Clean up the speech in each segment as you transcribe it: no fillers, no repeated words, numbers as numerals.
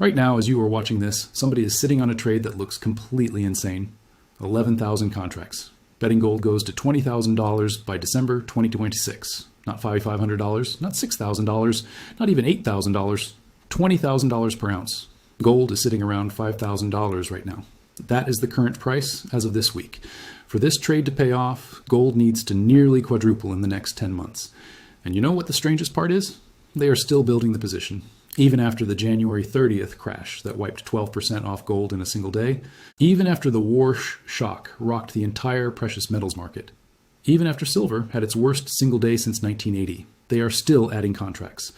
Right now, as you are watching this, somebody is sitting on a trade that looks completely insane. 11,000 contracts. Betting gold goes to $20,000 by December 2026. Not $5,500, not $6,000, not even $8,000, $20,000 per ounce. Gold is sitting around $5,000 right now. That is the current price as of this week. For this trade to pay off, gold needs to nearly quadruple in the next 10 months. And you know what the strangest part is? They are still building the position. Even after the January 30th crash that wiped 12% off gold in a single day, even after the whoosh shock rocked the entire precious metals market, even after silver had its worst single day since 1980, they are still adding contracts.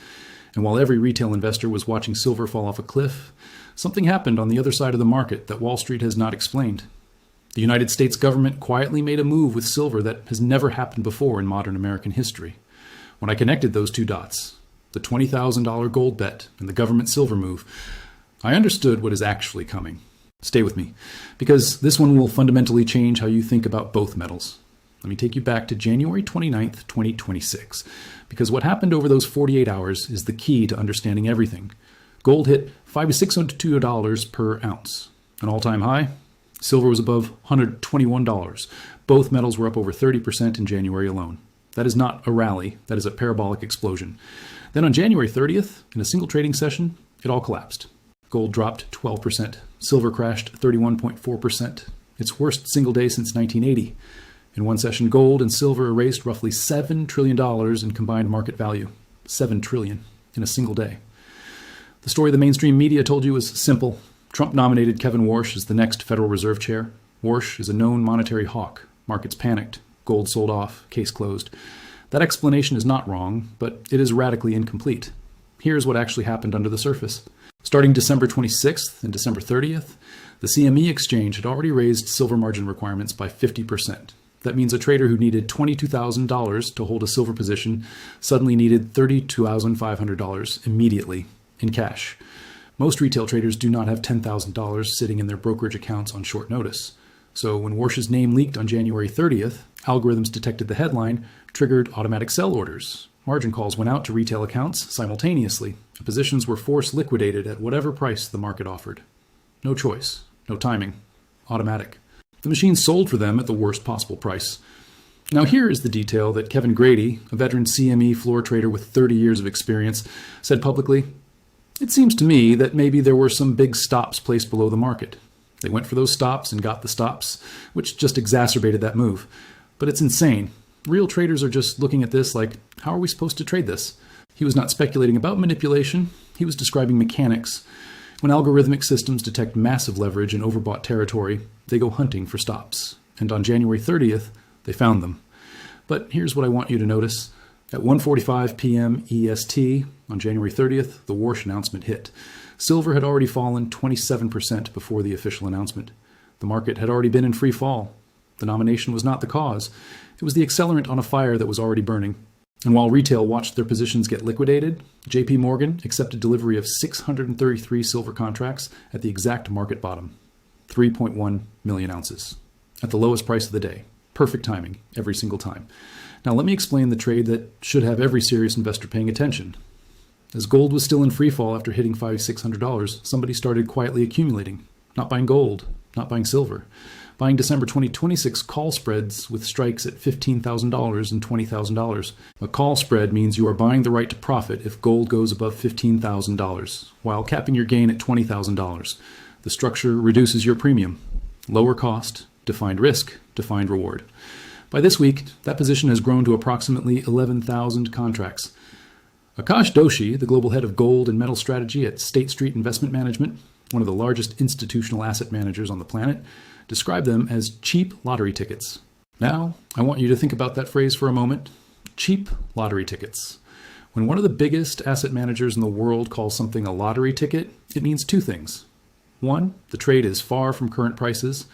And while every retail investor was watching silver fall off a cliff, something happened on the other side of the market that Wall Street has not explained. The United States government quietly made a move with silver that has never happened before in modern American history. When I connected those two dots, the $20,000 gold bet and the government silver move, I understood what is actually coming. Stay with me, because this one will fundamentally change how you think about both metals. Let me take you back to January 29th, 2026, because what happened over those 48 hours is the key to understanding everything. Gold hit $5,602 per ounce, an all-time high. Silver was above $121. Both metals were up over 30% in January alone. That is not a rally, that is a parabolic explosion. Then on January 30th, in a single trading session, it all collapsed. Gold dropped 12%. Silver crashed 31.4%. Its worst single day since 1980. In one session, gold and silver erased roughly $7 trillion in combined market value. $7 trillion in a single day. The story the mainstream media told you was simple. Trump nominated Kevin Warsh as the next Federal Reserve Chair. Warsh is a known monetary hawk. Markets panicked. Gold sold off. Case closed. That explanation is not wrong, but it is radically incomplete. Here's what actually happened under the surface. Starting December 26th and December 30th, the CME exchange had already raised silver margin requirements by 50%. That means a trader who needed $22,000 to hold a silver position suddenly needed $32,500 immediately in cash. Most retail traders do not have $10,000 sitting in their brokerage accounts on short notice. So when Warsh's name leaked on January 30th, algorithms detected the headline, triggered automatic sell orders. Margin calls went out to retail accounts simultaneously. Positions were force liquidated at whatever price the market offered. No choice, no timing, automatic. The machine sold for them at the worst possible price. Now here is the detail that Kevin Grady, a veteran CME floor trader with 30 years of experience, said publicly. It seems to me that maybe there were some big stops placed below the market. They went for those stops and got the stops, which just exacerbated that move. But it's insane. Real traders are just looking at this like, how are we supposed to trade this? He was not speculating about manipulation. He was describing mechanics. When algorithmic systems detect massive leverage in overbought territory, they go hunting for stops. And on January 30th, they found them. But here's what I want you to notice. At 1:45 p.m. EST on January 30th, the Warsh announcement hit. Silver had already fallen 27% before the official announcement. The market had already been in free fall. The nomination was not the cause. It was the accelerant on a fire that was already burning. And while retail watched their positions get liquidated, JP Morgan accepted delivery of 633 silver contracts at the exact market bottom, 3.1 million ounces, at the lowest price of the day. Perfect timing, every single time. Now let me explain the trade that should have every serious investor paying attention. As gold was still in free fall after hitting $5,600, somebody started quietly accumulating, not buying gold, not buying silver, buying December 2026 call spreads with strikes at $15,000 and $20,000. A call spread means you are buying the right to profit if gold goes above $15,000, while capping your gain at $20,000. The structure reduces your premium. Lower cost, defined risk, defined reward. By this week, that position has grown to approximately 11,000 contracts. Akash Doshi, the global head of gold and metal strategy at State Street Investment Management, one of the largest institutional asset managers on the planet, described them as cheap lottery tickets. Now, I want you to think about that phrase for a moment. Cheap lottery tickets. When one of the biggest asset managers in the world calls something a lottery ticket, it means two things. One, the trade is far from current prices.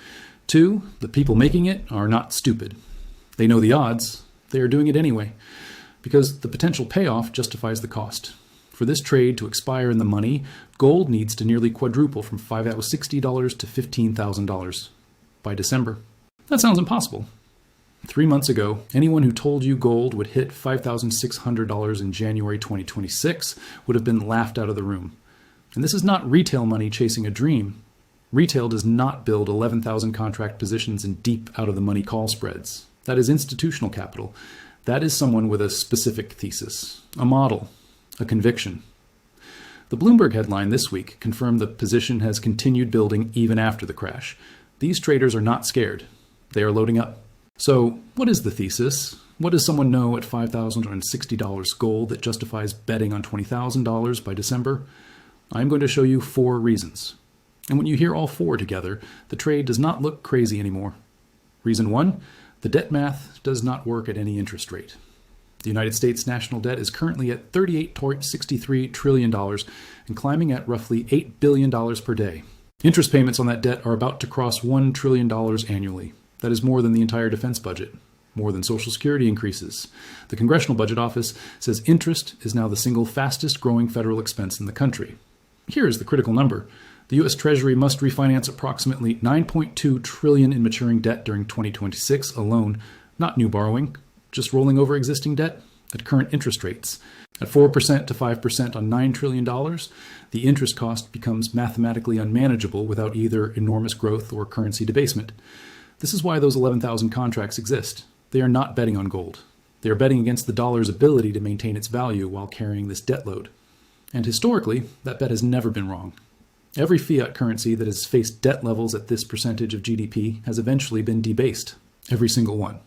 Two, the people making it are not stupid. They know the odds. They are doing it anyway, because the potential payoff justifies the cost. For this trade to expire in the money, gold needs to nearly quadruple from $560 to $15,000 by December. That sounds impossible. 3 months ago, anyone who told you gold would hit $5,600 in January 2026 would have been laughed out of the room. And this is not retail money chasing a dream. Retail does not build 11,000 contract positions in deep out-of-the-money call spreads. That is institutional capital. That is someone with a specific thesis, a model, a conviction. The Bloomberg headline this week confirmed the position has continued building even after the crash. These traders are not scared. They are loading up. So, what is the thesis? What does someone know at $5,060 gold that justifies betting on $20,000 by December? I'm going to show you 4 reasons. And when you hear all 4 together, the trade does not look crazy anymore. Reason 1, the debt math does not work at any interest rate. The United States national debt is currently at $38.63 trillion and climbing at roughly $8 billion per day. Interest payments on that debt are about to cross $1 trillion annually. That is more than the entire defense budget, more than Social Security increases. The Congressional Budget Office says interest is now the single fastest growing federal expense in the country. Here is the critical number. The U.S. Treasury must refinance approximately $9.2 trillion in maturing debt during 2026 alone, not new borrowing, just rolling over existing debt at current interest rates. At 4% to 5% on $9 trillion, the interest cost becomes mathematically unmanageable without either enormous growth or currency debasement. This is why those 11,000 contracts exist. They are not betting on gold. They are betting against the dollar's ability to maintain its value while carrying this debt load. And historically, that bet has never been wrong. Every fiat currency that has faced debt levels at this percentage of GDP has eventually been debased. Every single one.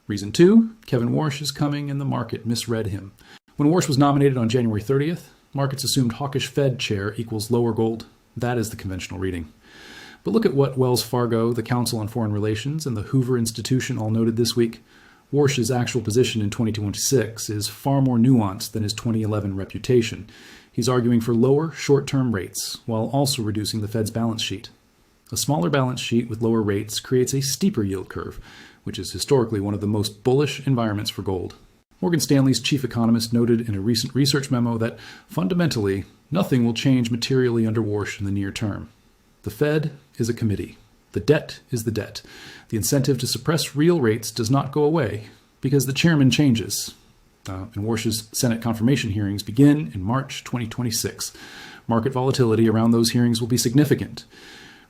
Reason 2, Kevin Warsh is coming and the market misread him. When Warsh was nominated on January 30th, markets assumed hawkish Fed chair equals lower gold. That is the conventional reading. But look at what Wells Fargo, the Council on Foreign Relations, and the Hoover Institution all noted this week. Warsh's actual position in 2026 is far more nuanced than his 2011 reputation. He's arguing for lower short-term rates while also reducing the Fed's balance sheet. A smaller balance sheet with lower rates creates a steeper yield curve, which is historically one of the most bullish environments for gold. Morgan Stanley's chief economist noted in a recent research memo that fundamentally nothing will change materially under Warsh in the near term. The Fed is a committee. The debt is the debt. The incentive to suppress real rates does not go away because the chairman changes. And Warsh's Senate confirmation hearings begin in March 2026. Market volatility around those hearings will be significant.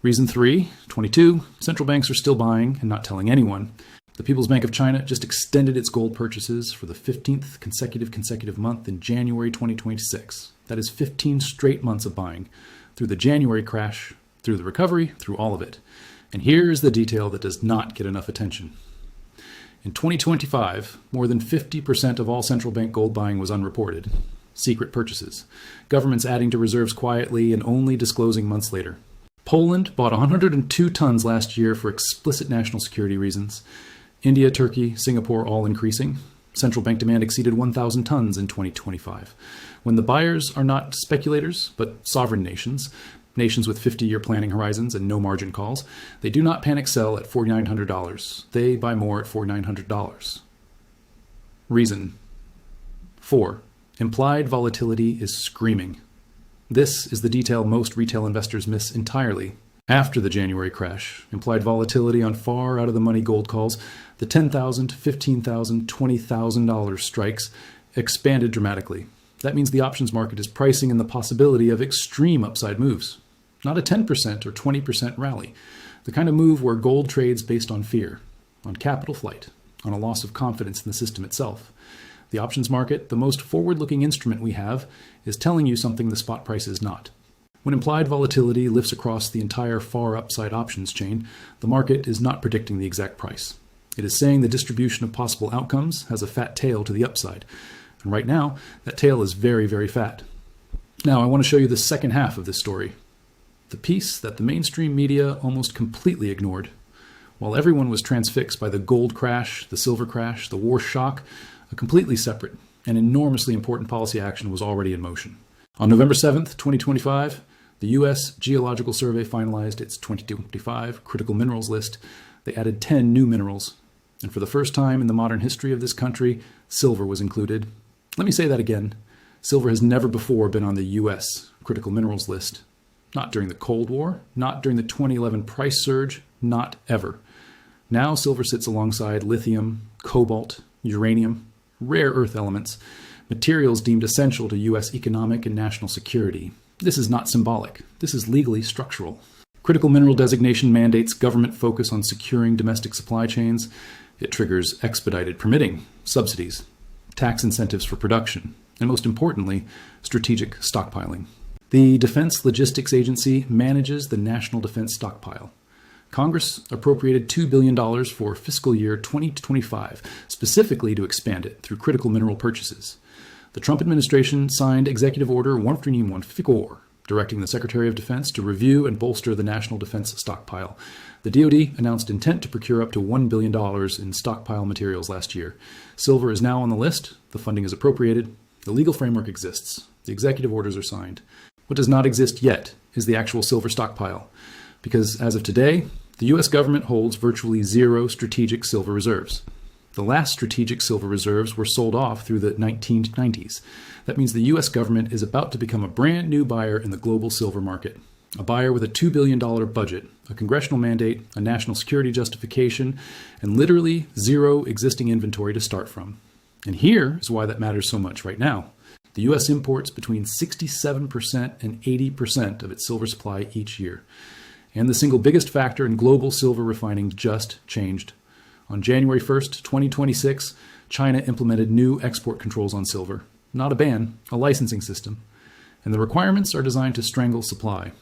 Reason 3, 22, central banks are still buying and not telling anyone. The People's Bank of China just extended its gold purchases for the 15th consecutive month in January 2026. That is 15 straight months of buying, through the January crash, through the recovery, through all of it. And here's the detail that does not get enough attention. In 2025, more than 50% of all central bank gold buying was unreported. Secret purchases. Governments adding to reserves quietly and only disclosing months later. Poland bought 102 tons last year for explicit national security reasons. India, Turkey, Singapore all increasing. Central bank demand exceeded 1,000 tons in 2025. When the buyers are not speculators, but sovereign nations, nations with 50-year planning horizons and no margin calls, they do not panic sell at $4,900. They buy more at $4,900. Reason 4. Implied volatility is screaming. This is the detail most retail investors miss entirely. After the January crash, implied volatility on far out-of-the-money gold calls, the $10,000, $15,000, $20,000 strikes expanded dramatically. That means the options market is pricing in the possibility of extreme upside moves. Not a 10% or 20% rally. The kind of move where gold trades based on fear, on capital flight, on a loss of confidence in the system itself. The options market, the most forward-looking instrument we have, is telling you something the spot price is not. When implied volatility lifts across the entire far upside options chain, the market is not predicting the exact price. It is saying the distribution of possible outcomes has a fat tail to the upside. And right now, that tail is very, very fat. Now, I want to show you the second half of this story. The piece that the mainstream media almost completely ignored. While everyone was transfixed by the gold crash, the silver crash, the war shock, a completely separate and enormously important policy action was already in motion. On November 7th, 2025, the U.S. Geological Survey finalized its 2025 critical minerals list. They added 10 new minerals. And for the first time in the modern history of this country, silver was included. Let me say that again. Silver has never before been on the U.S. critical minerals list. Not during the Cold War, not during the 2011 price surge, not ever. Now silver sits alongside lithium, cobalt, uranium, rare earth elements, materials deemed essential to U.S. economic and national security. This is not symbolic. This is legally structural. Critical mineral designation mandates government focus on securing domestic supply chains. It triggers expedited permitting, subsidies, tax incentives for production, and most importantly, strategic stockpiling. The Defense Logistics Agency manages the National Defense Stockpile. Congress appropriated $2 billion for fiscal year 2025, specifically to expand it through critical mineral purchases. The Trump administration signed Executive Order 134, directing the Secretary of Defense to review and bolster the National Defense Stockpile. The DoD announced intent to procure up to $1 billion in stockpile materials last year. Silver is now on the list. The funding is appropriated. The legal framework exists. The executive orders are signed. What does not exist yet is the actual silver stockpile, because as of today, the U.S. government holds virtually zero strategic silver reserves. The last strategic silver reserves were sold off through the 1990s. That means the U.S. government is about to become a brand new buyer in the global silver market. A buyer with a $2 billion budget, a congressional mandate, a national security justification, and literally zero existing inventory to start from. And here is why that matters so much right now. The U.S. imports between 67% and 80% of its silver supply each year. And the single biggest factor in global silver refining just changed. On January 1st, 2026, China implemented new export controls on silver. Not a ban, a licensing system. And the requirements are designed to strangle supply.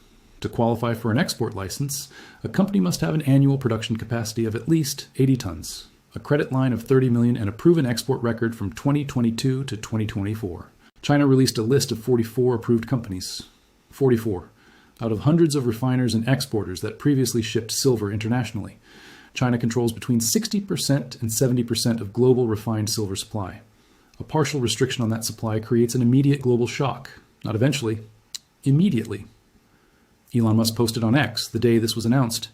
To qualify for an export license, a company must have an annual production capacity of at least 80 tons, a credit line of 30 million, and a proven export record from 2022 to 2024. China released a list of 44 approved companies. 44. Out of hundreds of refiners and exporters that previously shipped silver internationally. China controls between 60% and 70% of global refined silver supply. A partial restriction on that supply creates an immediate global shock. Not eventually, immediately. Elon Musk posted on X the day this was announced.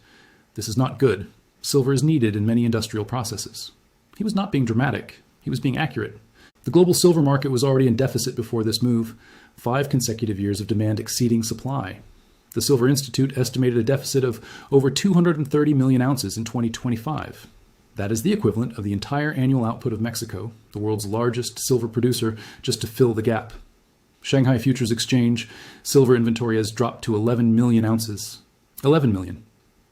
This is not good. Silver is needed in many industrial processes. He was not being dramatic. He was being accurate. The global silver market was already in deficit before this move, 5 consecutive years of demand exceeding supply. The Silver Institute estimated a deficit of over 230 million ounces in 2025. That is the equivalent of the entire annual output of Mexico, the world's largest silver producer, just to fill the gap. Shanghai Futures Exchange silver inventory has dropped to 11 million ounces. 11 million.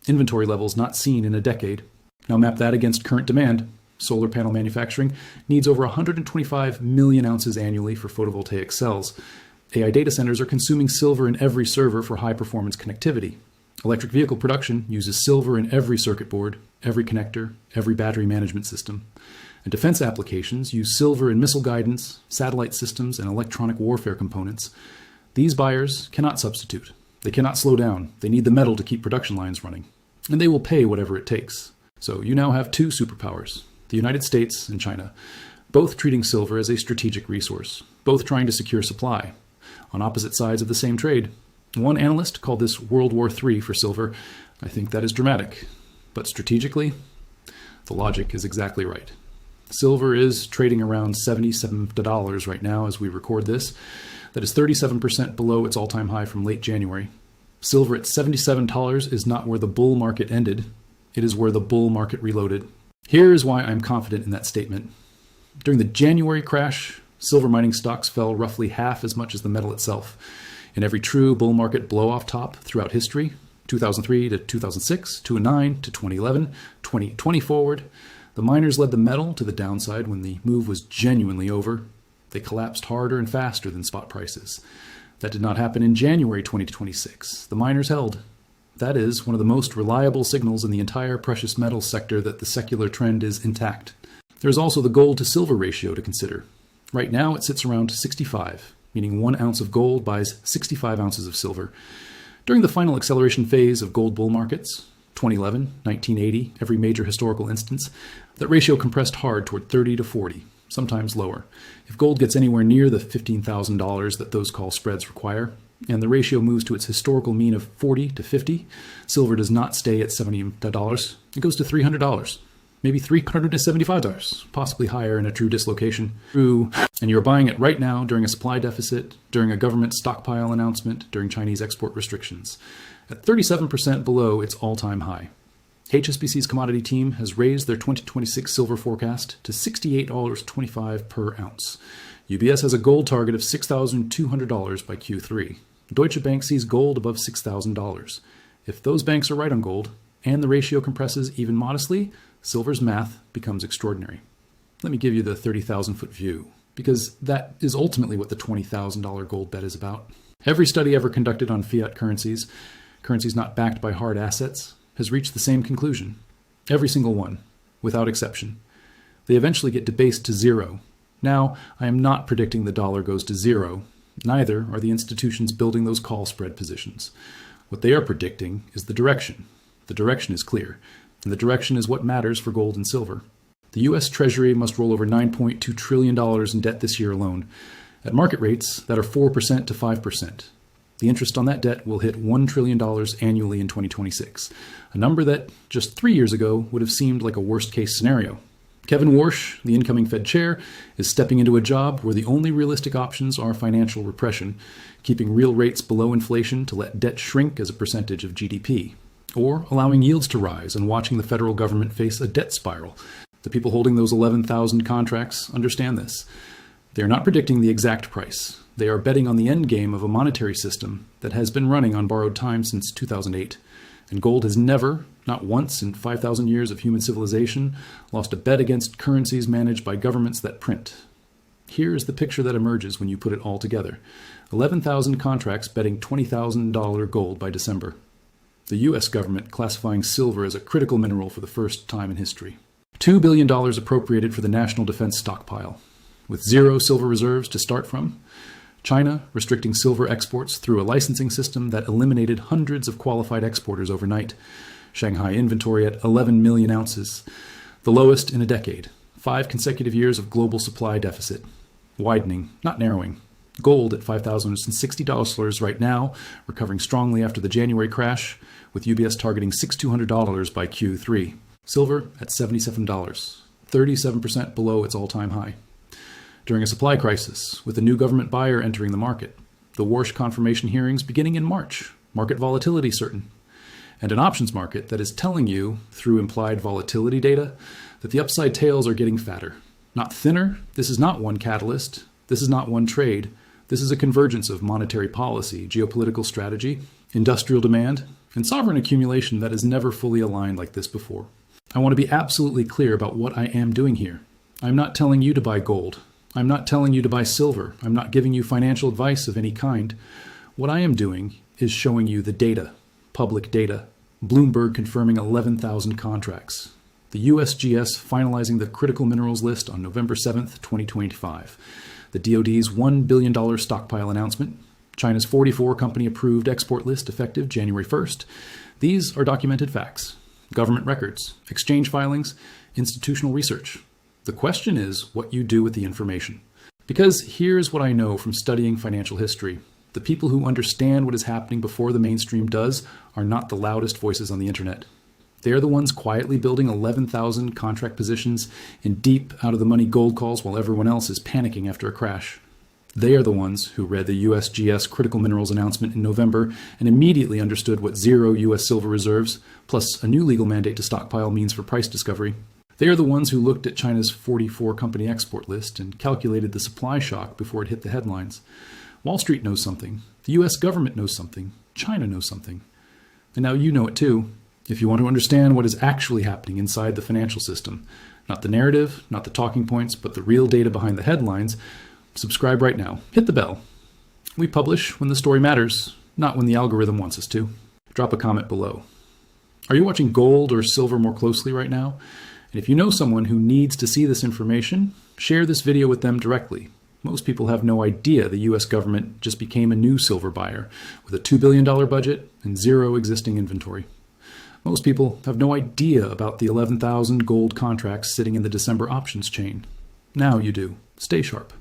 Inventory levels not seen in a decade. Now map that against current demand. Solar panel manufacturing needs over 125 million ounces annually for photovoltaic cells. AI data centers are consuming silver in every server for high-performance connectivity. Electric vehicle production uses silver in every circuit board, every connector, every battery management system. And defense applications use silver in missile guidance, satellite systems, and electronic warfare components. These buyers cannot substitute. They cannot slow down. They need the metal to keep production lines running. And they will pay whatever it takes. So you now have 2 superpowers, the United States and China, both treating silver as a strategic resource, both trying to secure supply, on opposite sides of the same trade. One analyst called this World War III for silver. I think that is dramatic. But strategically, the logic is exactly right. Silver is trading around $77 right now as we record this. That is 37% below its all-time high from late January. Silver at $77 is not where the bull market ended. It is where the bull market reloaded. Here is why I'm confident in that statement. During the January crash, silver mining stocks fell roughly half as much as the metal itself. In every true bull market blow-off top throughout history, 2003 to 2006, 2009 to 2011, 2020 forward, the miners led the metal to the downside when the move was genuinely over. They collapsed harder and faster than spot prices. That did not happen in January 2026. The miners held. That is one of the most reliable signals in the entire precious metals sector that the secular trend is intact. There is also the gold to silver ratio to consider. Right now it sits around 65, meaning 1 ounce of gold buys 65 ounces of silver. During the final acceleration phase of gold bull markets, 2011, 1980, every major historical instance, that ratio compressed hard toward 30 to 40, sometimes lower. If gold gets anywhere near the $15,000 that those call spreads require, and the ratio moves to its historical mean of 40 to 50, silver does not stay at $70. It goes to $300, maybe $375, possibly higher in a true dislocation. True, and you're buying it right now during a supply deficit, during a government stockpile announcement, during Chinese export restrictions, at 37% below its all-time high. HSBC's commodity team has raised their 2026 silver forecast to $68.25 per ounce. UBS has a gold target of $6,200 by Q3. Deutsche Bank sees gold above $6,000. If those banks are right on gold, and the ratio compresses even modestly, silver's math becomes extraordinary. Let me give you the 30,000-foot view, because that is ultimately what the $20,000 gold bet is about. Every study ever conducted on fiat currencies not backed by hard assets, has reached the same conclusion. Every single one, without exception. They eventually get debased to zero. Now, I am not predicting the dollar goes to zero. Neither are the institutions building those call spread positions. What they are predicting is the direction. The direction is clear, and the direction is what matters for gold and silver. The U.S. Treasury must roll over $9.2 trillion in debt this year alone, at market rates that are 4% to 5%. The interest on that debt will hit $1 trillion annually in 2026, a number that just 3 years ago would have seemed like a worst-case scenario. Kevin Warsh, the incoming Fed chair, is stepping into a job where the only realistic options are financial repression, keeping real rates below inflation to let debt shrink as a percentage of GDP, or allowing yields to rise and watching the federal government face a debt spiral. The people holding those 11,000 contracts understand this. They are not predicting the exact price. They are betting on the endgame of a monetary system that has been running on borrowed time since 2008. And gold has never, not once in 5,000 years of human civilization, lost a bet against currencies managed by governments that print. Here is the picture that emerges when you put it all together. 11,000 contracts betting $20,000 gold by December. The U.S. government classifying silver as a critical mineral for the first time in history. $2 billion appropriated for the national defense stockpile. With zero silver reserves to start from, China restricting silver exports through a licensing system that eliminated hundreds of qualified exporters overnight. Shanghai inventory at 11 million ounces, the lowest in a decade. 5 consecutive years of global supply deficit. Widening, not narrowing. Gold at $5,060 right now, recovering strongly after the January crash, with UBS targeting $6,200 by Q3. Silver at $77, 37% below its all-time high. During a supply crisis, with a new government buyer entering the market, the Warsh confirmation hearings beginning in March, market volatility certain, and an options market that is telling you, through implied volatility data, that the upside tails are getting fatter. Not thinner. This is not one catalyst. This is not one trade. This is a convergence of monetary policy, geopolitical strategy, industrial demand, and sovereign accumulation that has never fully aligned like this before. I want to be absolutely clear about what I am doing here. I'm not telling you to buy gold. I'm not telling you to buy silver. I'm not giving you financial advice of any kind. What I am doing is showing you the data, public data. Bloomberg confirming 11,000 contracts. The USGS finalizing the critical minerals list on November 7th, 2025. The DoD's $1 billion stockpile announcement. China's 44 company-approved export list effective January 1st. These are documented facts. Government records, exchange filings, institutional research. The question is what you do with the information. Because here's what I know from studying financial history. The people who understand what is happening before the mainstream does are not the loudest voices on the internet. They are the ones quietly building 11,000 contract positions in deep, out-of-the-money gold calls while everyone else is panicking after a crash. They are the ones who read the USGS critical minerals announcement in November and immediately understood what zero U.S. silver reserves, plus a new legal mandate to stockpile means for price discovery. They are the ones who looked at China's 44 company export list and calculated the supply shock before it hit the headlines. Wall Street knows something. The U.S. government knows something. China knows something. And now you know it too. If you want to understand what is actually happening inside the financial system, not the narrative, not the talking points, but the real data behind the headlines, subscribe right now. Hit the bell. We publish when the story matters, not when the algorithm wants us to. Drop a comment below. Are you watching gold or silver more closely right now? And if you know someone who needs to see this information, share this video with them directly. Most people have no idea the U.S. government just became a new silver buyer with a $2 billion budget and zero existing inventory. Most people have no idea about the 11,000 gold contracts sitting in the December options chain. Now you do. Stay sharp.